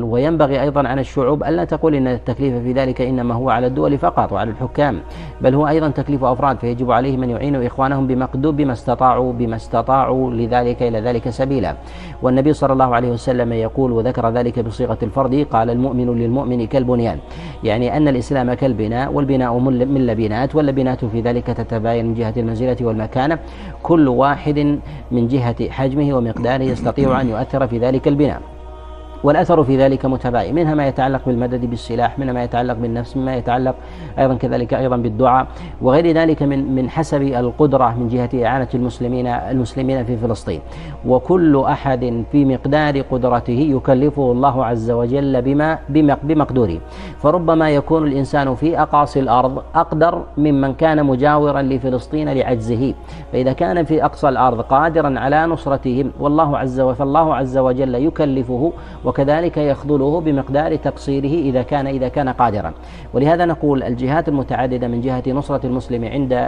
وينبغي أيضا على الشعوب ألا تقول إن التكليف في ذلك إنما هو على الدول فقط وعلى الحكام، بل هو أيضا تكليف أفراد، فيجب عليهم أن يعينوا إخوانهم بما استطاعوا لذلك إلى ذلك سبيلا. والنبي صلى الله عليه وسلم يقول وذكر ذلك بصيغة الفرد، قال المؤمن للمؤمن كالبنيان، يعني أن الإسلام كالبناء، والبناء من لبنات، واللبنات في ذلك تتباين من جهة المنزلة والمكانة، كل واحد من جهة حجمه ومقداره يستطيع أن يؤثر في ذلك البناء، والأثر في ذلك متباين، منها ما يتعلق بالمدد بالسلاح، منها ما يتعلق بالنفس، مما يتعلق أيضا كذلك أيضا بالدعاء وغير ذلك من حسب القدرة من جهة إعانة المسلمين في فلسطين. وكل أحد في مقدار قدرته يكلفه الله عز وجل بمقدوره، فربما يكون الإنسان في أقاصي الأرض أقدر ممن كان مجاورا لفلسطين لعجزه، فإذا كان في أقصى الأرض قادرا على نصرتهم فالله عز وجل يكلفه وكذلك يخذله بمقدار تقصيره إذا كان قادرا. ولهذا نقول الجهات المتعددة من جهة نصرة المسلم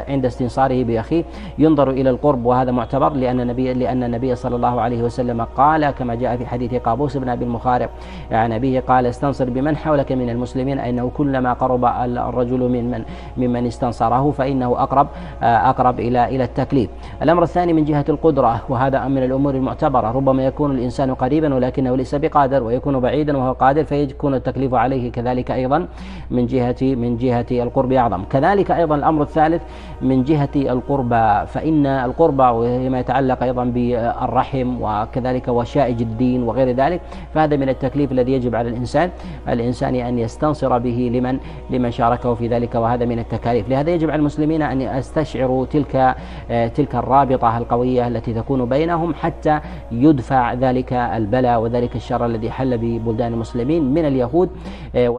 عند استنصاره بأخيه ينظر إلى القرب، وهذا معتبر لأن النبي صلى الله عليه وسلم قال كما جاء في حديث قابوس بن أبي المخارق عن أبيه قال استنصر بمن حولك من المسلمين، أنه كلما قرب الرجل ممن استنصره فإنه أقرب إلى التكليف. الأمر الثاني من جهة القدرة، وهذا من الأمور المعتبرة، ربما يكون الإنسان قريبا ولكنه ليس بقادر، ويكون بعيدا وهو قادر، فيكون التكليف عليه كذلك أيضا من جهة القرب أعظم. كذلك أيضا الأمر الثالث من جهة القربى، فإن القربى وهي ما يتعلق أيضا بالرحم وكذلك وشائج الدين وغير ذلك، فهذا من التكليف الذي يجب على الإنسان أن يستنصر به لمن شاركه في ذلك، وهذا من التكاليف. لهذا يجب على المسلمين أن يستشعروا تلك الرابطة القوية التي تكون بينهم حتى يدفع ذلك البلاء وذلك الشر الذي حل ببلدان المسلمين من اليهود.